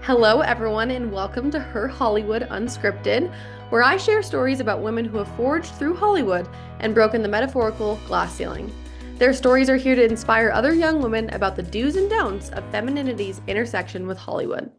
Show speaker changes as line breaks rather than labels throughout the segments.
Hello, everyone, and welcome to Her Hollywood Unscripted, where I share stories about women who have forged through Hollywood and broken the metaphorical glass ceiling. Their stories are here to inspire other young women about the do's and don'ts of femininity's intersection with Hollywood.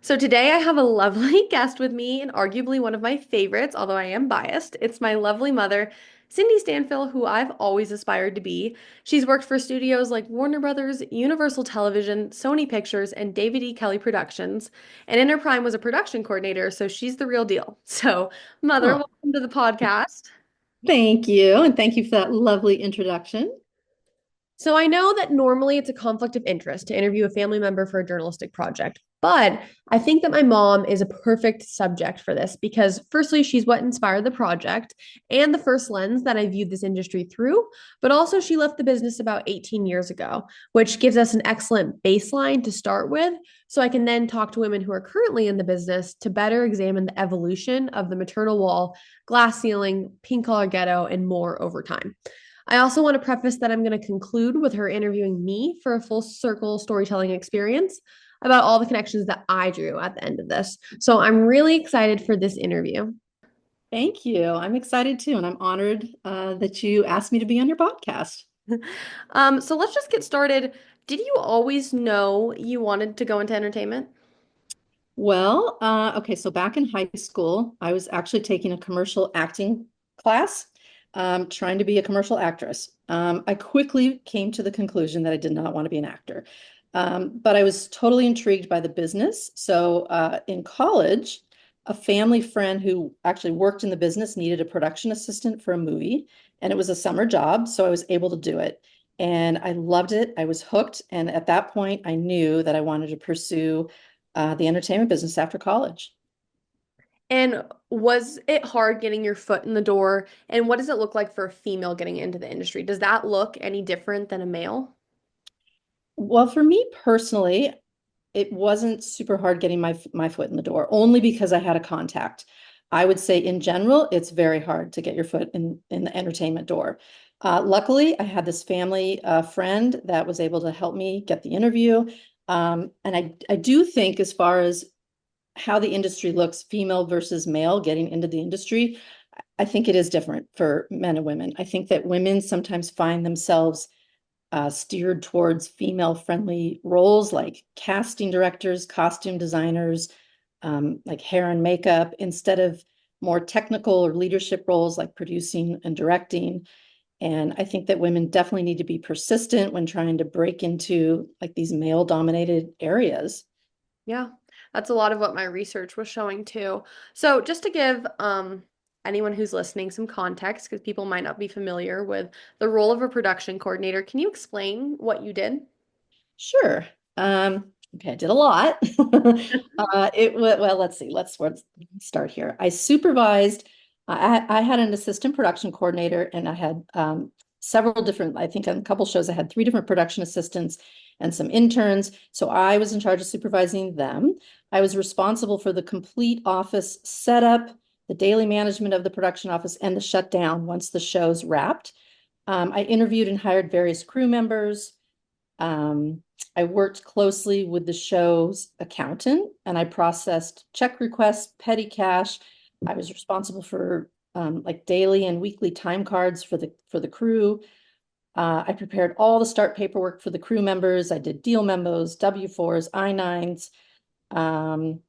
So today I have a lovely guest with me and arguably one of my favorites, although I am biased. It's my lovely mother, Cindy Stanfill, who I've always aspired to be. She's worked for studios like Warner Brothers, Universal Television, Sony Pictures, and David E. Kelly Productions. And in her prime was a production coordinator, so she's the real deal. So, Mother,
Oh,
welcome to the podcast.
thank you. And thank you for that lovely introduction.
So I know that normally it's a conflict of interest to interview a family member for a journalistic project, but I think that my mom is a perfect subject for this because, firstly, she's what inspired the project and the first lens that I viewed this industry through, but also she left the business about 18 years ago, which gives us an excellent baseline to start with. So I can then talk to women who are currently in the business to better examine the evolution of the maternal wall, glass ceiling, pink collar ghetto, and more over time. I also want to preface that I'm going to conclude with her interviewing me for a full circle storytelling experience about all the connections that I drew at the end of this. So I'm really excited for this interview.
Thank you. I'm excited too. And I'm honored that you asked me to be on your podcast.
So let's just get started. Did you always know you wanted to go into entertainment?
Well, okay, so back in high school, I was actually taking a commercial acting class, trying to be a commercial actress. I quickly came to the conclusion that I did not want to be an actor. But I was totally intrigued by the business. So in college, a family friend who actually worked in the business needed a production assistant for a movie, and it was a summer job, so I was able to do it. And I loved it. I was hooked. And at that point, I knew that I wanted to pursue the entertainment business after college.
And was it hard getting your foot in the door? And what does it look like for a female getting into the industry? Does that look any different than a male?
Well, for me personally, it wasn't super hard getting my foot in the door, only because I had a contact. I would say in general, it's very hard to get your foot in the entertainment door. Luckily, I had this family friend that was able to help me get the interview. And I do think as far as how the industry looks, female versus male getting into the industry, I think it is different for men and women. I think that women sometimes find themselves steered towards female-friendly roles like casting directors, costume designers, like hair and makeup, instead of more technical or leadership roles like producing and directing. And I think that women definitely need to be persistent when trying to break into like these male-dominated areas.
Yeah, that's a lot of what my research was showing too. So just to give anyone who's listening some context, because people might not be familiar with the role of a production coordinator, can you explain what you did?
Sure. Okay, I did a lot. Well, let's see. Let's start here. I supervised. I had an assistant production coordinator, and I had several different. I think on a couple shows, I had three different production assistants and some interns. So I was in charge of supervising them. I was responsible for the complete office setup, the daily management of the production office, and the shutdown once the show's wrapped. I interviewed and hired various crew members. Um, I worked closely with the show's accountant and I processed check requests, petty cash. I was responsible for like daily and weekly time cards for the crew. I prepared all the start paperwork for the crew members. I did deal memos, W-4s, I-9s. Um,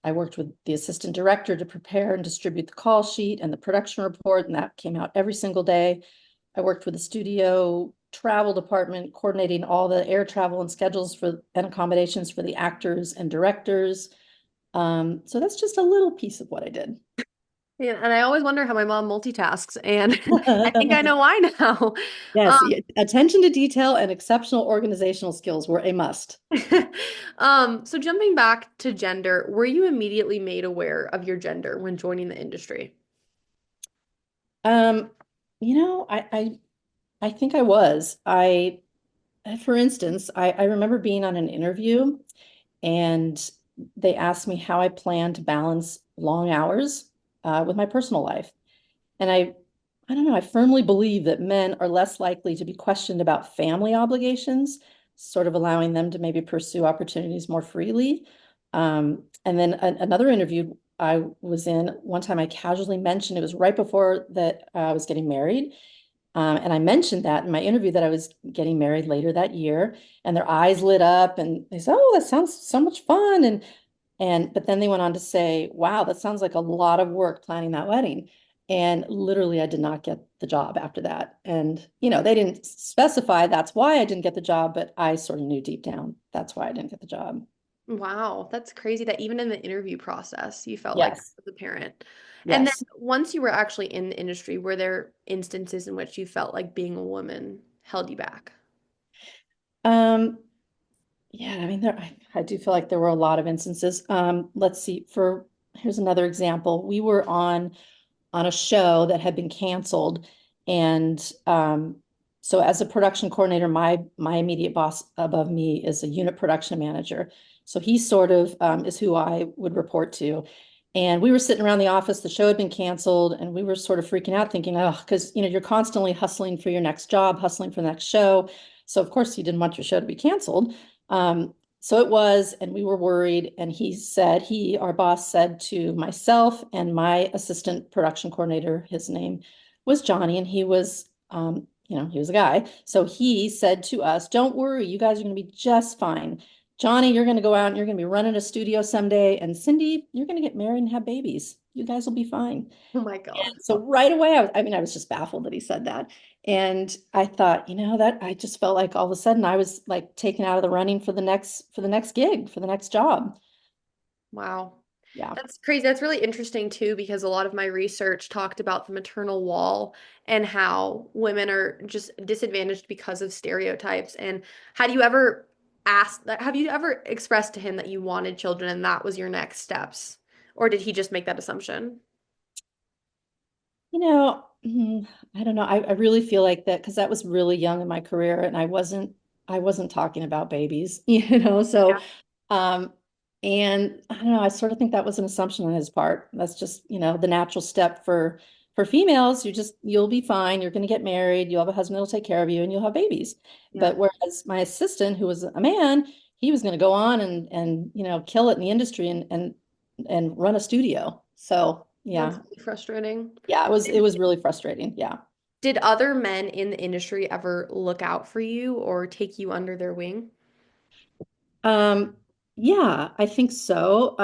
I worked with the assistant director to prepare and distribute the call sheet and the production report, and that came out every single day. I worked with the studio travel department, coordinating all the air travel and schedules for and accommodations for the actors and directors. So that's just a little piece of what I did.
Yeah, and I always wonder how my mom multitasks, and I think I know why now.
Yes, attention to detail and exceptional organizational skills were a must.
So jumping back to gender, were you immediately made aware of your gender when joining the industry?
Um, you know, I think I was. For instance, I remember being on an interview and they asked me how I plan to balance long hours with my personal life. And I don't know, I firmly believe that men are less likely to be questioned about family obligations, sort of allowing them to maybe pursue opportunities more freely. And then another interview I was in one time, I casually mentioned it was right before that I was getting married. And I mentioned that in my interview that I was getting married later that year, and their eyes lit up and they said, "Oh, that sounds so much fun." And but then they went on to say, "Wow, that sounds like a lot of work planning that wedding." And literally, I did not get the job after that. And, they didn't specify that's why I didn't get the job, but I sort of knew deep down that's why I didn't get the job.
Wow, that's crazy that even in the interview process, you felt like that
Yes.
was apparent. And then
Yes.
once you were actually in the industry, were there instances in which you felt like being a woman held you back?
Um, yeah, I mean, I do feel like there were a lot of instances. Let's see, here's another example. We were on a show that had been canceled. And so as a production coordinator, my immediate boss above me is a unit production manager. So he sort of is who I would report to. And we were sitting around the office, the show had been canceled, and we were sort of freaking out, thinking, oh, because you're constantly hustling for your next job, hustling for the next show. So of course you didn't want your show to be canceled. So it was, and we were worried. And our boss said to myself and my assistant production coordinator, his name was Johnny, and he was a guy. So he said to us, "Don't worry, you guys are going to be just fine. Johnny, you're going to go out and you're going to be running a studio someday. And Cindy, you're going to get married and have babies. You guys will be fine."
Oh my God.
So right away, I was just baffled that he said that. And I thought, that I just felt like all of a sudden I was like taken out of the running for the next gig, for the next job.
Wow.
Yeah.
That's crazy. That's really interesting too, because a lot of my research talked about the maternal wall and how women are just disadvantaged because of stereotypes. And had you ever have you ever expressed to him that you wanted children and that was your next steps? Or did he just make that assumption?
I don't know. I really feel like that because that was really young in my career and I wasn't talking about babies, so
Yeah.
um and I don't know, I sort of think that was an assumption on his part. That's just, the natural step for females. You'll be fine. You're going to get married. You'll have a husband that'll take care of you and you'll have babies.
Yeah.
But whereas my assistant, who was a man, he was going to go on and kill it in the industry and run a studio. So,
That's
yeah.
really frustrating.
Yeah, it was really frustrating. Yeah.
Did other men in the industry ever look out for you or take you under their wing?
Um, yeah, I think so.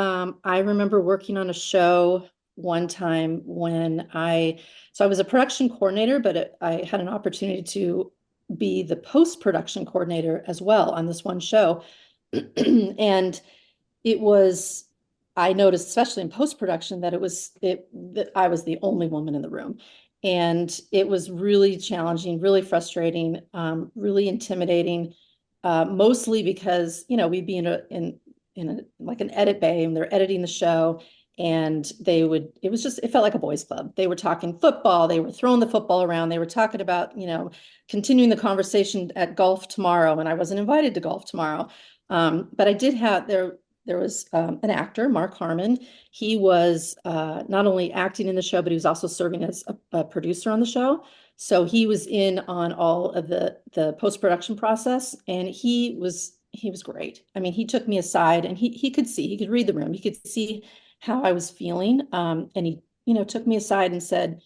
I remember working on a show one time so I was a production coordinator, but I had an opportunity to be the post-production coordinator as well on this one show. And it was, I noticed, especially in post-production, that I was the only woman in the room. And it was really challenging, really frustrating, really intimidating, mostly because, we'd be like an edit bay and they're editing the show. And it felt like a boys' club. They were talking football, they were throwing the football around, they were talking about, continuing the conversation at golf tomorrow. And I wasn't invited to golf tomorrow. But I did have there was an actor, Mark Harmon. He was not only acting in the show, but he was also serving as a producer on the show. So he was in on all of the post-production process, and he was great. I mean, he took me aside, and he could read the room, he could see how I was feeling, and he took me aside and said,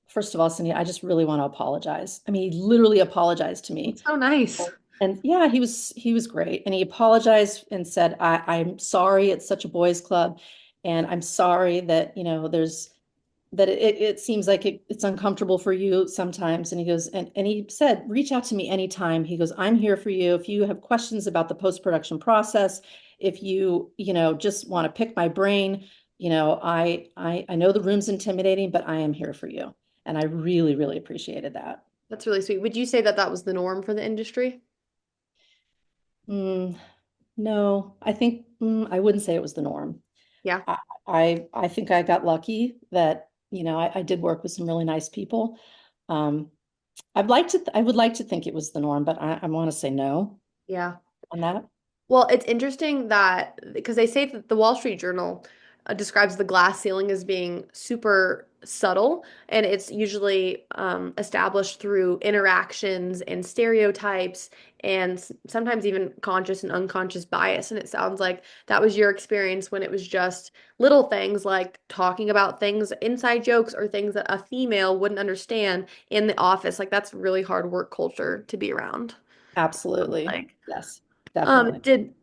"First of all, Cindy, I just really want to apologize." I mean, he literally apologized to me.
That's so nice.
And yeah, he was great. And he apologized and said, I'm sorry it's such a boys' club. And I'm sorry that, it seems like it's uncomfortable for you sometimes." And he goes, and he said, "Reach out to me anytime." He goes, "I'm here for you. If you have questions about the post-production process, if just want to pick my brain, I know the room's intimidating, but I am here for you." And I really, really appreciated that.
That's really sweet. Would you say that that was the norm for the industry?
Mm, no, I wouldn't say it was the norm.
Yeah.
I, I think I got lucky that, I did work with some really nice people. Um, I would like to think it was the norm, but I want to say no
Yeah.
on that.
Well, it's interesting that because they say that the Wall Street Journal describes the glass ceiling as being super subtle, and it's usually established through interactions and stereotypes and sometimes even conscious and unconscious bias. And it sounds like that was your experience when it was just little things like talking about things, inside jokes, or things that a female wouldn't understand in the office. Like that's really hard work culture to be around.
Absolutely.
Like,
Yes, definitely.
did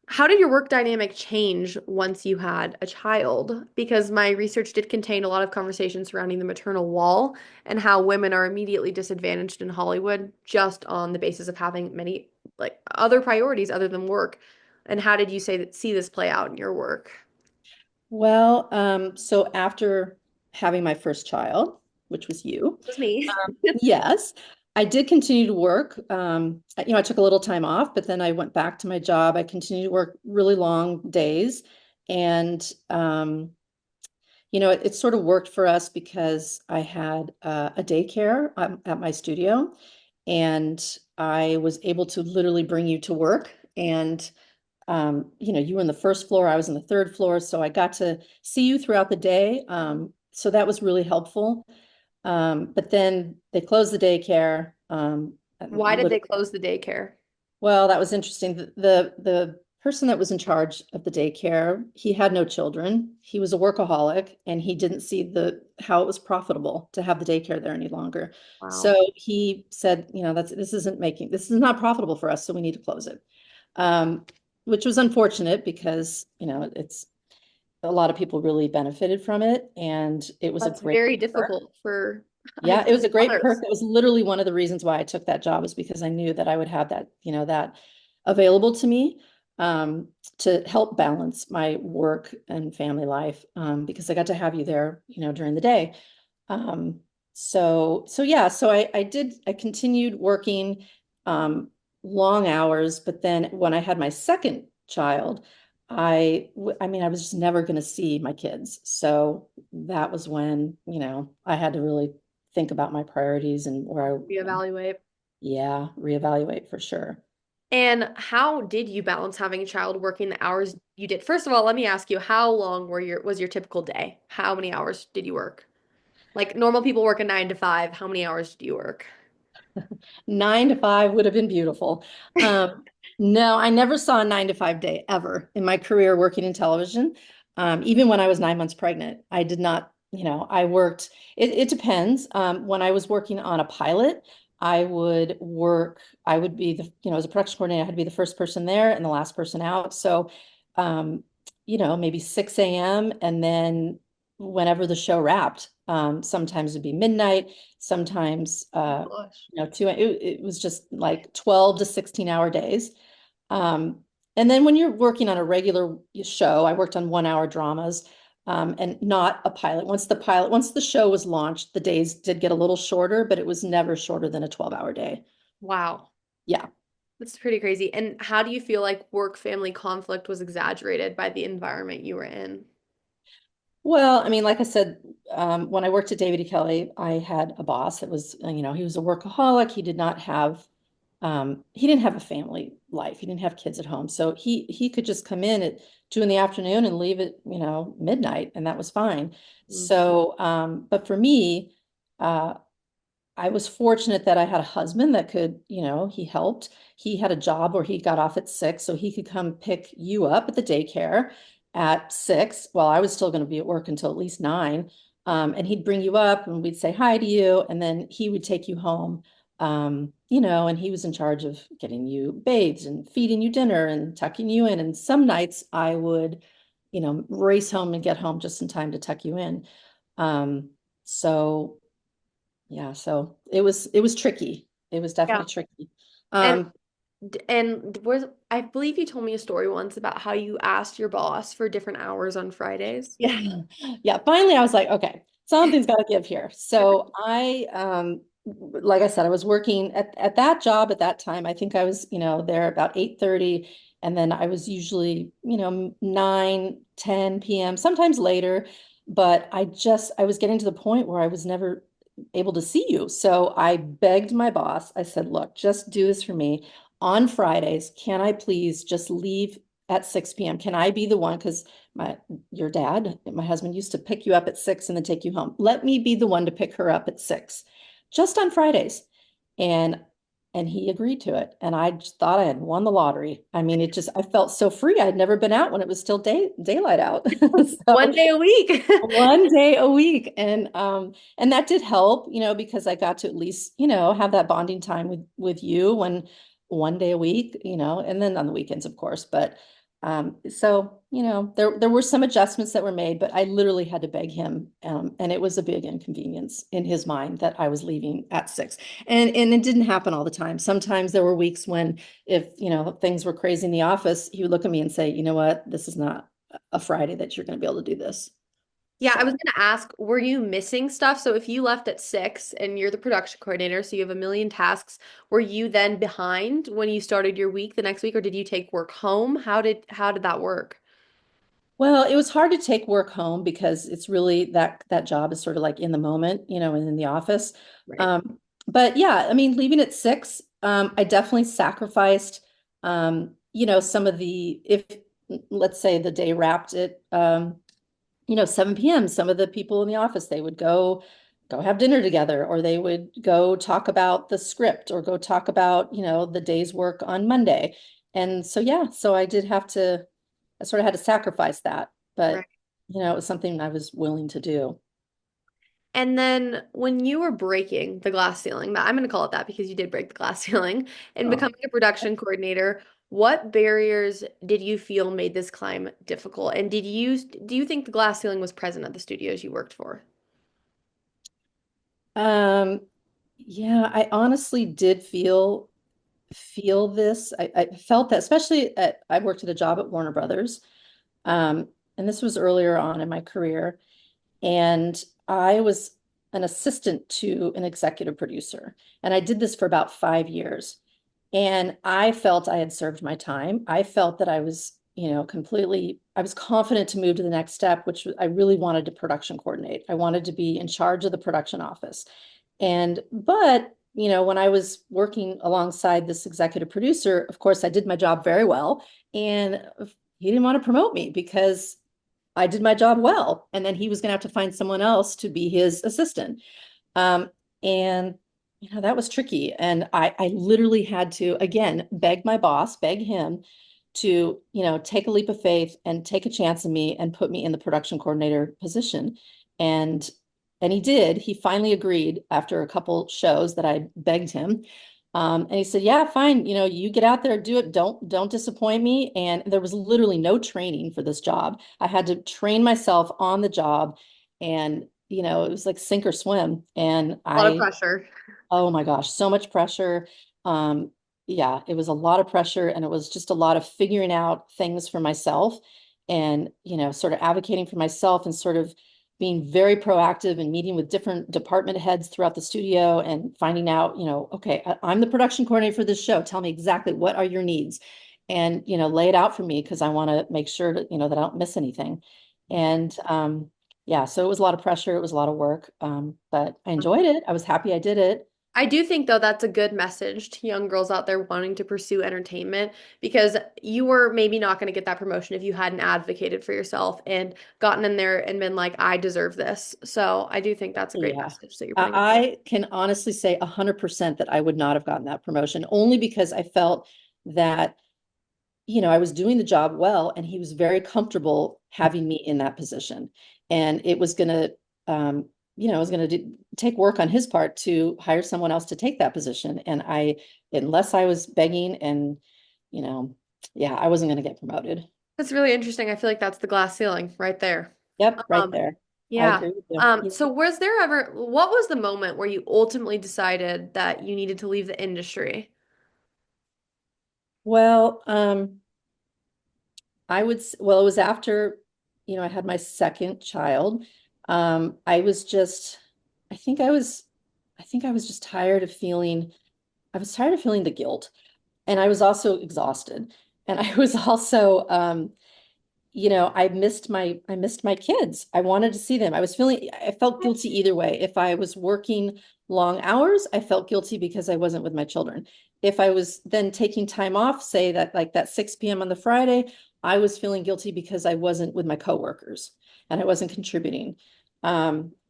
how did your work dynamic change once you had a child? Because my research did contain a lot of conversations surrounding the maternal wall and how women are immediately disadvantaged in Hollywood just on the basis of having many like other priorities other than work. And how did you see this play out in your work?
Well, so after having my first child, which was you,
It was me.
yes, I did continue to work. I took a little time off, but then I went back to my job. I continued to work really long days. And, it sort of worked for us because I had a daycare at my studio, and I was able to literally bring you to work. And you were in the first floor, I was in the third floor, so I got to see you throughout the day. So that was really helpful. But then they closed the daycare.
Why did they close the daycare?
Well, that was interesting. The person that was in charge of the daycare, he had no children. He was a workaholic, and he didn't see the how it was profitable to have the daycare there any longer. So
Wow.
he said, this is not profitable for us, so we need to close it. Um, which was unfortunate because, it's a lot of people really benefited from it, and it was a
That's
great
very
perk.
difficult for, I
Yeah, it
think,
was a great perk.
others.
It was literally one of the reasons why I took that job, is because I knew that I would have that available to me, to help balance my work and family life, because I got to have you there, during the day. Um, so yeah, so I continued working, long hours, but then when I had my second child, I was just never going to see my kids. So that was when, I had to really think about my priorities and where
Reevaluate.
yeah, reevaluate for sure.
And how did you balance having a child working the hours you did? First of all, let me ask you, how long was your typical day? How many hours did you work? Like normal people work a 9 to 5. How many hours do you work?
9 to 5 would have been beautiful. No, I never saw a 9 to 5 day ever in my career working in television. Even when I was 9 months pregnant, I did not, I worked, it depends. When I was working on a pilot, I would be as a production coordinator, I had to be the first person there and the last person out. So, um, maybe 6 a.m. and then whenever the show wrapped, sometimes it'd be midnight, sometimes,
Gosh.
it was just like 12 to 16-hour days. Um, and then when you're working on a regular show, I worked on 1 hour dramas, and not a pilot. Once the show was launched, the days did get a little shorter, but it was never shorter than a 12-hour day.
Wow.
Yeah.
That's pretty crazy. And how do you feel like work-family conflict was exaggerated by the environment you were in?
Well, I mean, like I said, when I worked at David E. Kelly, I had a boss that was, he was a workaholic. He didn't have a family life. He didn't have kids at home. So he could just come in at 2 in the afternoon and leave at, midnight, and that was fine.
Mm.
So, but for me, uh, I was fortunate that I had a husband that could, he helped. He had a job where he got off at 6, so he could come pick you up at the daycare at 6 while I was still going to be at work until at least 9. And he'd bring you up and we'd say hi to you, and then he would take you home. And he was in charge of getting you bathed and feeding you dinner and tucking you in. And some nights I would, race home and get home just in time to tuck you in. So yeah, so it was tricky. It was
Yeah.
definitely tricky.
And
Um,
was I believe you told me a story once about how you asked your boss for different hours on Fridays.
yeah, yeah. Finally, I was like, okay, something's got to give here. So like I said, I was working at that job at that time. I think I was, there about 8:30, and then I was usually, 9, 10 p.m., sometimes later. But I was getting to the point where I was never able to see you. So I begged my boss. I said, look, just do this for me. On Fridays, can I please just leave at 6 p.m.? Can I be the one? Because your dad, my husband, used to pick you up at 6 and then take you home. Let me be the one to pick her up at 6, just on Fridays. And he agreed to it. And I just thought I had won the lottery. I mean, I felt so free. I'd never been out when it was still daylight out.
One
So
day a week.
one day a week. And that did help, because I got to at least, have that bonding time with you when one day a week, and then on the weekends, of course. But so, there were some adjustments that were made, but I literally had to beg him. And it was a big inconvenience in his mind that I was leaving at 6. And it didn't happen all the time. Sometimes there were weeks when if, things were crazy in the office, he would look at me and say, you know what, this is not a Friday that you're going to be able to do this.
Yeah, I was
So,
going to ask, were you missing stuff? So if you left at 6 and you're the production coordinator, so you have a million tasks, were you then behind when you started your week the next week, or did you take work home? How did that work?
well, it was hard to take work home because it's really that job is sort of like in the moment, and in the office.
Right.
But yeah, I mean, leaving at 6, I definitely sacrificed, some of if let's say the day wrapped at 7 p.m., some of the people in the office, they would go have dinner together, or they would go talk about the script, or go talk about, the day's work on Monday. And so, yeah, so I sort of had to sacrifice that,
Right.
but, it was something I was willing to do.
And then when you were breaking the glass ceiling, that I'm going to call it that because you did break the glass ceiling, and
Oh.
becoming a production coordinator, what barriers did you feel made this climb difficult? And do you think the glass ceiling was present at the studios you worked for?
Um, yeah, I honestly did feel this. I felt that, especially I worked at a job at Warner Brothers. Um, and this was earlier on in my career. And I was an assistant to an executive producer. And I did this for about 5 years. And I felt I had served my time. I felt that I was, I was confident to move to the next step, which I really wanted to production coordinate. I wanted to be in charge of the production office. But, when I was working alongside this executive producer, of course, I did my job very well. And he didn't want to promote me because I did my job well. And then he was going to have to find someone else to be his assistant. Um, and that was tricky. And I literally had to, again, beg my boss, beg him to, take a leap of faith and take a chance on me and put me in the production coordinator position. And he did. He finally agreed after a couple shows that I begged him. And he said, yeah, fine. You get out there, do it. Don't disappoint me. And there was literally no training for this job. I had to train myself on the job. And, it was like sink or swim. And
A lot of pressure.
oh my gosh, so much pressure. Um, yeah, it was a lot of pressure, and it was just a lot of figuring out things for myself, and, sort of advocating for myself, and sort of being very proactive and meeting with different department heads throughout the studio and finding out, okay, I'm the production coordinator for this show. Tell me exactly what are your needs, and, lay it out for me because I want to make sure that, that I don't miss anything. And yeah, so it was a lot of pressure. It was a lot of work. But I enjoyed it. I was happy I did it.
I do think, though, that's a good message to young girls out there wanting to pursue entertainment, because you were maybe not going to get that promotion if you hadn't advocated for yourself and gotten in there and been like, I deserve this. So I do think that's a great
Yeah.
message that you're putting out there.
I can honestly say 100% that I would not have gotten that promotion, only because I felt that, I was doing the job well, and he was very comfortable having me in that position. And it was going to, it was going to take work on his part to hire someone else to take that position. And unless I was begging and, you know, yeah, I wasn't going to get promoted.
That's really interesting. I feel like that's the glass ceiling right there.
Yep, right
Um,
there. I
yeah.
agree with you.
So what was the moment where you ultimately decided that you needed to leave the industry?
Well, well, it was after, I had my second child. I was just, I think I was, I think I was just I was tired of feeling the guilt. And I was also exhausted. And I was also, I missed my kids. I wanted to see them. I felt guilty either way. If I was working long hours, I felt guilty because I wasn't with my children. If I was then taking time off, say that like that 6 p.m. on the Friday, I was feeling guilty because I wasn't with my coworkers and I wasn't contributing.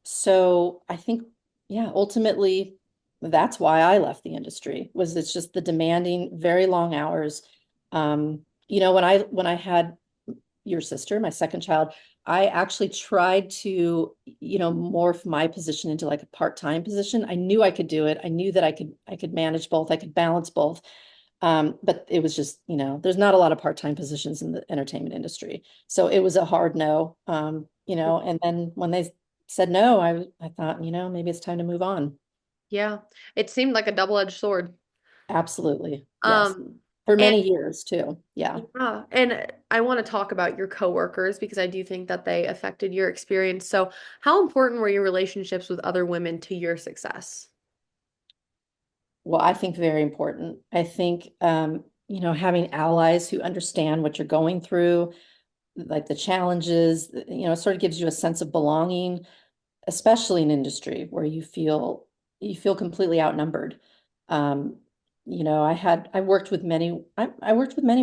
So I think, yeah, ultimately that's why I left the industry was it's just the demanding, very long hours. When I had your sister, my second child, I actually tried to, morph my position into like a part-time position. I knew I could do it. I knew that I could manage both. I could balance both. But it was just, there's not a lot of part-time positions in the entertainment industry. So it was a hard no. And then when they said no, I thought, maybe it's time to move on.
Yeah. It seemed like a double-edged sword.
Absolutely. Yes.
Um,
For
and
many years too. Yeah.
yeah, and I want to talk about your coworkers because I do think that they affected your experience. So, how important were your relationships with other women to your success?
Well, I think very important. I think, having allies who understand what you're going through, like the challenges, sort of gives you a sense of belonging, especially in industry where you feel completely outnumbered. Um, I worked with many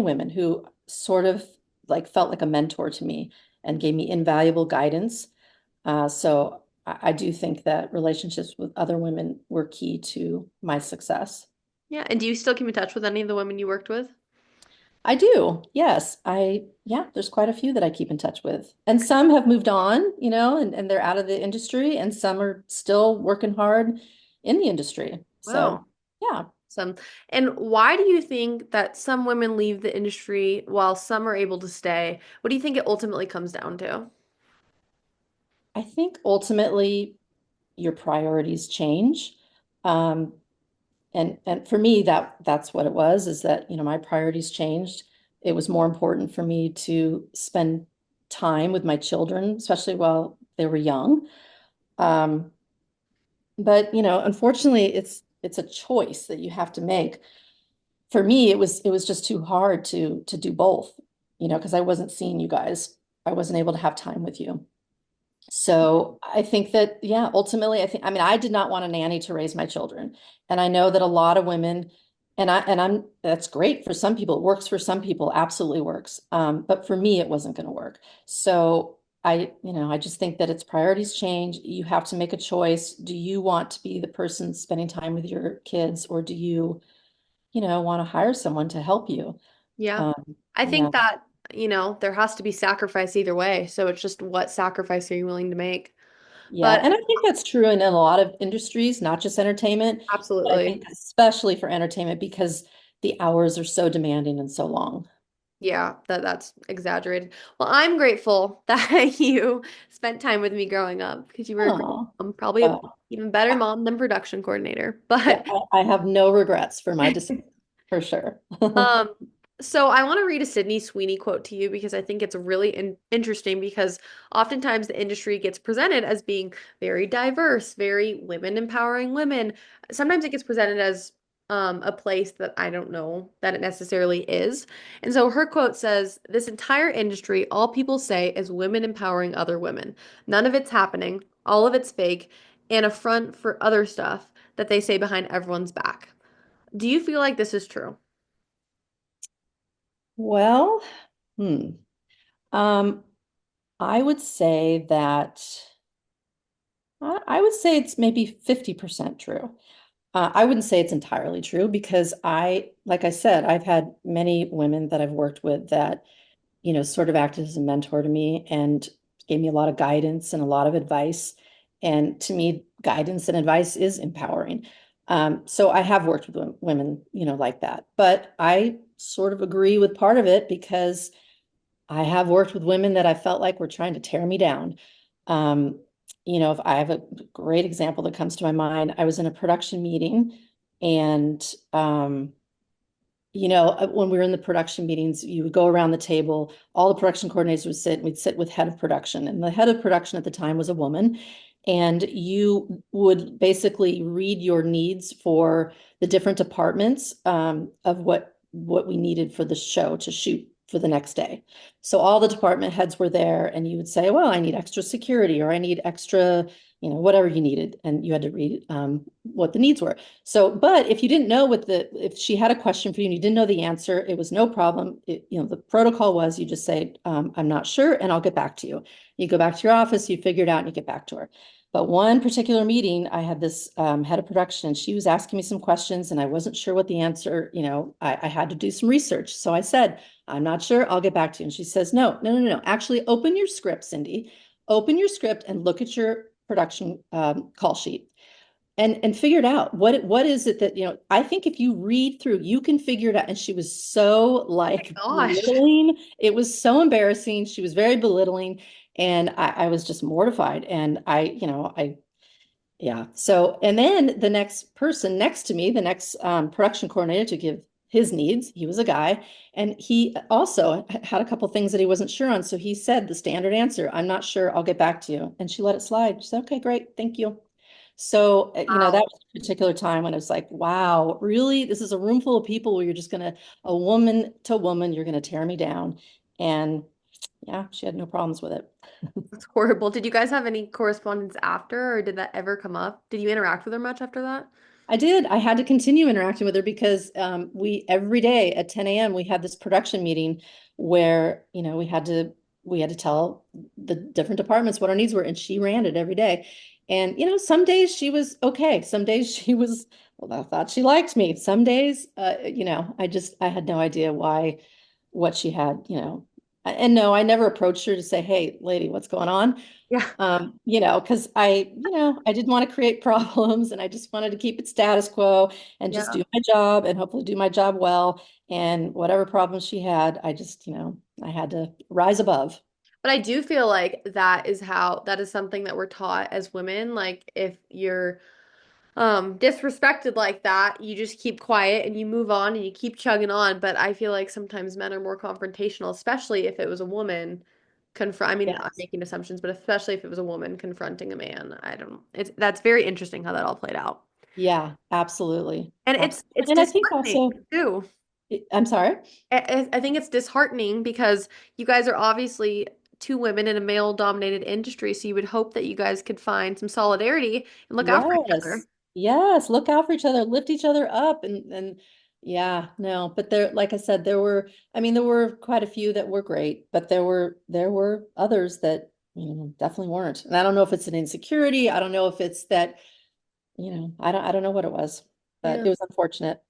women who sort of like felt like a mentor to me and gave me invaluable guidance. So I do think that relationships with other women were key to my success.
Yeah, and do you still keep in touch with any of the women you worked with?
I do. Yes. Yeah, there's quite a few that I keep in touch with. And some have moved on, and they're out of the industry, and some are still working hard in the industry. So,
Wow.
yeah,
Some. And why do you think that some women leave the industry while some are able to stay? What do you think it ultimately comes down to?
I think ultimately your priorities change. Um, and for me, that's what it was, is that, my priorities changed. It was more important for me to spend time with my children, especially while they were young. Um, But, unfortunately, it's a choice that you have to make. For me, it was just too hard to do both, because I wasn't seeing you guys. I wasn't able to have time with you. So I think that, yeah, ultimately, I did not want a nanny to raise my children. And I know that a lot of women, that's great for some people. It works for some people, absolutely works. But for me, it wasn't going to work. So I just think that its priorities change. You have to make a choice. Do you want to be the person spending time with your kids, or do you want to hire someone to help you?
Yeah.
Um,
I
yeah.
think that, there has to be sacrifice either way. So it's just what sacrifice are you willing to make?
Yeah,
But
and I think that's true in a lot of industries, not just entertainment, but I
absolutely.
think especially for entertainment because the hours are so demanding and so long.
Yeah, that's exaggerated. Well, I'm grateful that you spent time with me growing up because you were a great
Oh,
mom, probably a
well,
even better
I-
mom than production coordinator.
yeah,
But
I have no regrets for my decision, for sure.
um, so I want to read a Sydney Sweeney quote to you because I think it's really interesting because oftentimes the industry gets presented as being very diverse, very women empowering women. Sometimes it gets presented as a place that I don't know that it necessarily is. And so her quote says, "This entire industry, all people say is women empowering other women. None of it's happening. All of it's fake and a front for other stuff that they say behind everyone's back." Do you feel like this is true?
Well, hmm. Um, I would say that I would say it's maybe 50% true. I wouldn't say it's entirely true because like I said, I've had many women that I've worked with that, sort of acted as a mentor to me and gave me a lot of guidance and a lot of advice. And to me, guidance and advice is empowering. So I have worked with women, like that. But I sort of agree with part of it because I have worked with women that I felt like were trying to tear me down. Um, if I have a great example that comes to my mind, I was in a production meeting and when we were in the production meetings, you would go around the table, all the production coordinators would sit, and we'd sit with head of production. And the head of production at the time was a woman. And you would basically read your needs for the different departments of what we needed for the show to shoot for the next day. So all the department heads were there, and you would say, well, I need extra security, or I need extra whatever you needed, and you had to read what the needs were. So, but if you didn't know if she had a question for you and you didn't know the answer, it was no problem. The protocol was you just say, I'm not sure, and I'll get back to you. You go back to your office, you figure it out, and you get back to her. But one particular meeting, I had this head of production, and she was asking me some questions, and I wasn't sure what the answer, I had to do some research. So I said, I'm not sure, I'll get back to you. And she says, no, no, no, no. Actually, open your script, Cindy. Open your script and look at your production call sheet and figure it out. What is it that, I think if you read through, you can figure it out. And she was so like
Gosh.
belittling. It was so embarrassing. She was very belittling. And I was just mortified. And yeah. So, and then the next person next to me, the next production coordinator to give his needs, he was a guy, and he also had a couple things that he wasn't sure on. So he said the standard answer, I'm not sure, I'll get back to you. And she let it slide. She said, okay, great, thank you. So, that
Wow.
was a particular time when I was like, wow, really? This is a room full of people where you're just going to, a woman to woman, you're going to tear me down. And yeah, she had no problems with it.
That's horrible. Did you guys have any correspondence after, or did that ever come up? Did you interact with her much after that?
I did. I had to continue interacting with her because we every day at 10 a.m. we had this production meeting where we had to tell the different departments what our needs were, and she ran it every day. And some days she was okay. Some days she was, well, I thought she liked me. Some days, I had no idea what she had. And no, I never approached her to say, "Hey, lady, what's going on?"
Yeah.
Because I didn't want to create problems, and I just wanted to keep it status quo and just
Yeah.
do my job and hopefully do my job well. And whatever problems she had, I just, I had to rise above.
But I do feel like that is something that we're taught as women. Like if you're disrespected like that, you just keep quiet and you move on and you keep chugging on. But I feel like sometimes men are more confrontational, especially if it was a woman I mean, I'm
Yes.
making assumptions, but especially if it was a woman confronting a man. I don't that's very interesting how that all played out.
Yeah, absolutely.
And
Absolutely.
it's
And I think
disheartening
also,
too.
I'm sorry.
I think it's disheartening because you guys are obviously two women in a male-dominated industry, so you would hope that you guys could find some solidarity and look out for each other.
Yes. Yes. Look out for each other, lift each other up. And yeah, no, but there, like I said, there were quite a few that were great, but there were others that, definitely weren't. And I don't know if it's an insecurity. I don't know if it's that, I don't know what it was, but
Yeah.
it was unfortunate.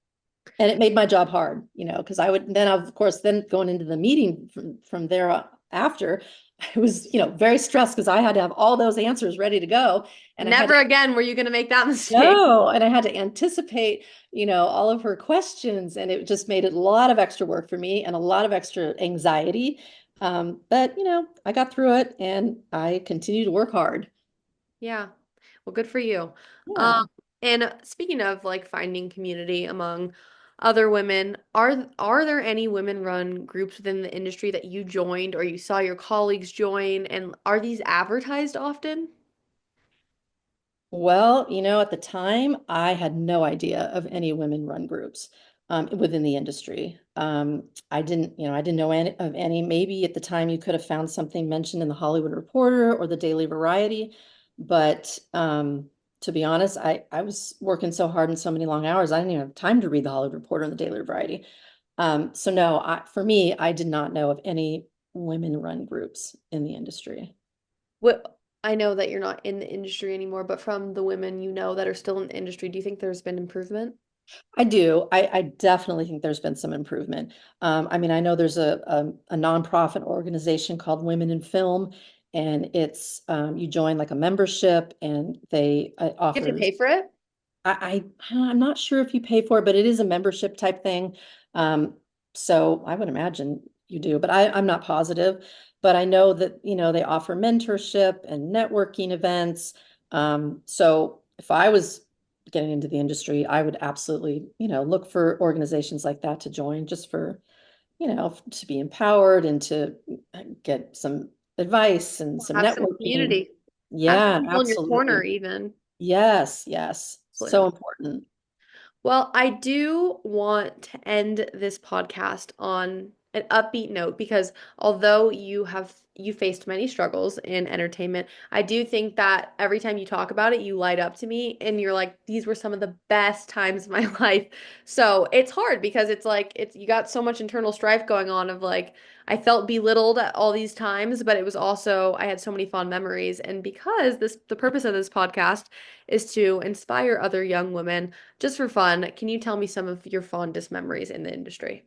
And it made my job hard, because I would then, of course, then going into the meeting from there after, I was, very stressed because I had to have all those answers ready to go. And I had
Never
to
again were you going to make that mistake.
know, and I had to anticipate, all of her questions. And it just made it a lot of extra work for me and a lot of extra anxiety. But, I got through it and I continue to work hard.
Yeah. Well, good for you. Um,
Yeah.
and speaking of like finding community among other women, are there any women-run groups within the industry that you joined or you saw your colleagues join? And are these advertised often?
Well, at the time, I had no idea of any women-run groups within the industry. I didn't know of any. Maybe at the time you could have found something mentioned in the Hollywood Reporter or the Daily Variety, but to be honest, I was working so hard and so many long hours, I didn't even have time to read the Hollywood Reporter and the Daily Variety. So no, for me, I did not know of any women-run groups in the industry.
What I know that you're not in the industry anymore, but from the women you know that are still in the industry, do you think there's been improvement?
I do. I definitely think there's been some improvement. I mean, I know there's a nonprofit organization called Women in Film, and it's you join like a membership, and they
You have to
offers.
pay for it?
I'm not sure if you pay for it, but it is a membership type thing. Um, so I would imagine you do, but I'm not positive. But I know that, they offer mentorship and networking events. So if I was getting into the industry, I would absolutely, look for organizations like that to join just for, to be empowered and to get some advice and some
Have some
networking.
community. Have some
Yeah,
people in your corner
absolutely.
even.
Yes, yes. So
Absolutely.
important.
Well, I do want to end this podcast on an upbeat note because although you faced many struggles in entertainment, I do think that every time you talk about it, you light up to me and you're like, these were some of the best times of my life. So it's hard because it's like it's you got so much internal strife going on of like I felt belittled at all these times, but it was also I had so many fond memories. And because this the purpose of this podcast is to inspire other young women just for fun, can you tell me some of your fondest memories in the industry?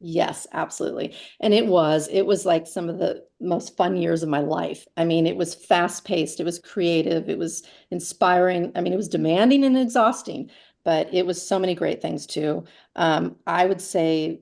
Yes, absolutely. And it was like some of the most fun years of my life. I mean, it was fast paced, it was creative, it was inspiring. I mean, it was demanding and exhausting, but it was so many great things too. I would say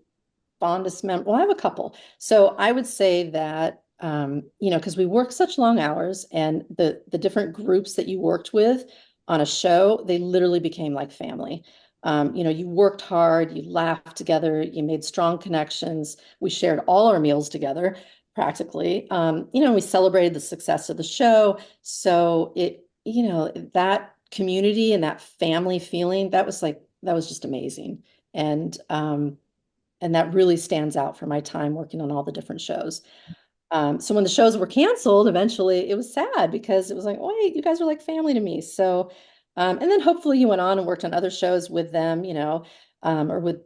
fondest mem well, I have a couple. So I would say that because we work such long hours and the different groups that you worked with on a show, they literally became like family. You worked hard, you laughed together, you made strong connections. We shared all our meals together, practically. We celebrated the success of the show. So that community and that family feeling, that was just amazing. And and that really stands out for my time working on all the different shows. So when the shows were canceled, eventually it was sad because it was like, oh, wait, you guys are like family to me. So, and then hopefully you went on and worked on other shows with them, or with,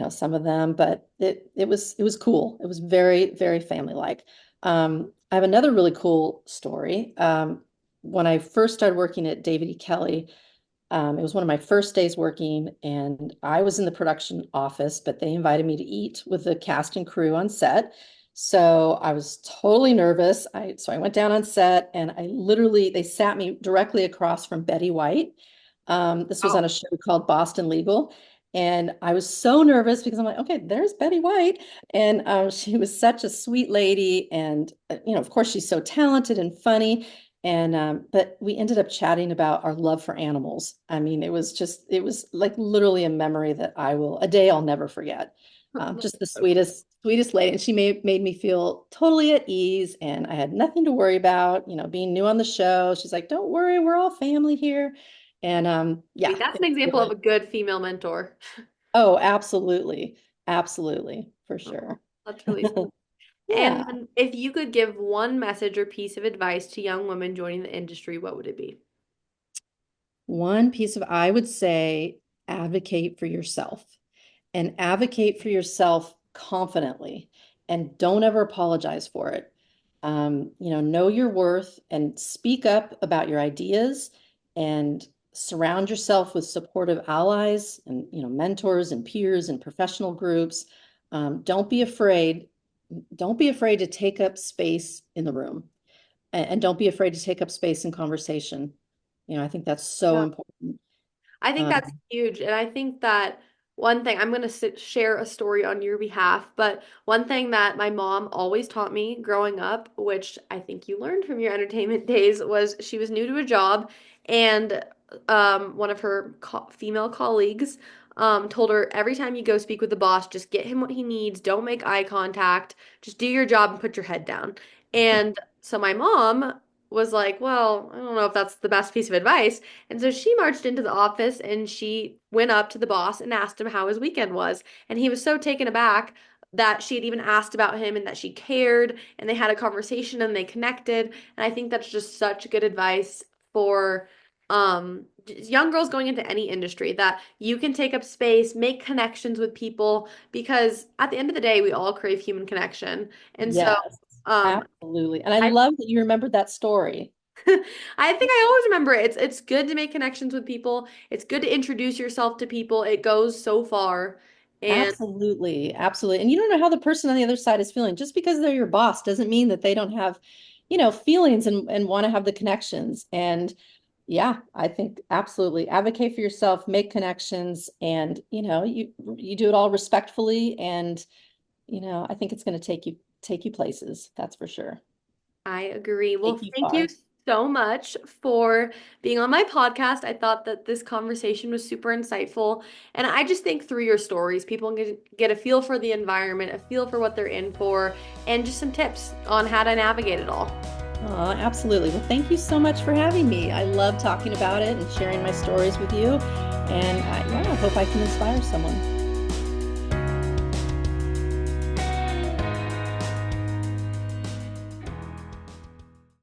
some of them, but it was cool. It was very, very family-like. I have another really cool story. When I first started working at David E. Kelly, it was one of my first days working, and I was in the production office, but they invited me to eat with the cast and crew on set. So I was totally nervous. So I went down on set, and they sat me directly across from Betty White. This was on
Oh,
a show called Boston Legal. And I was so nervous because I'm like, okay, there's Betty White. And she was such a sweet lady. And, of course, she's so talented and funny. And but we ended up chatting about our love for animals. I mean, it was like literally a memory that a day I'll never forget. Just the sweetest lady. And she made me feel totally at ease, and I had nothing to worry about, being new on the show. She's like, don't worry, we're all family here. And yeah,
that's
it
an example
was
of a good female mentor.
Oh, absolutely. Absolutely, for
Oh,
sure.
that's really sweet. And
Yeah.
then if you could give one message or piece of advice to young women joining the industry, what would it be?
I would say, advocate for yourself, and advocate for yourself confidently, and don't ever apologize for it. Know your worth and speak up about your ideas, and surround yourself with supportive allies and, mentors and peers and professional groups. Don't be afraid. Don't be afraid to take up space in the room, and don't be afraid to take up space in conversation. I think that's so important.
I think that's
Um,
huge. And I think that one thing, I'm going to share a story on your behalf, but one thing that my mom always taught me growing up, which I think you learned from your entertainment days, was she was new to a job and one of her female colleagues told her every time you go speak with the boss, just get him what he needs, don't make eye contact, just do your job and put your head down. And so my mom was like, well, I don't know if that's the best piece of advice. And so she marched into the office and she went up to the boss and asked him how his weekend was. And he was so taken aback that she had even asked about him and that she cared and they had a conversation and they connected. And I think that's just such good advice for young girls going into any industry that you can take up space, make connections with people because at the end of the day, we all crave human connection. And so
yes,
um
absolutely. And I
I
love that you remembered that story.
I think I always remember it. It's good to make connections with people. It's good to introduce yourself to people. It goes so far. And
Absolutely. Absolutely. And you don't know how the person on the other side is feeling. Just because they're your boss doesn't mean that they don't have, feelings and want to have the connections. And yeah, I think absolutely advocate for yourself, make connections, and you do it all respectfully, and I think it's going to take you places. That's for sure.
I agree. Well,
Take you
thank you
far.
so much for being on my podcast. I thought that this conversation was super insightful. And I just think through your stories, people can get a feel for the environment, a feel for what they're in for, and just some tips on how to navigate it all.
Oh, absolutely. Well, thank you so much for having me. I love talking about it and sharing my stories with you. And yeah, I hope I can inspire someone.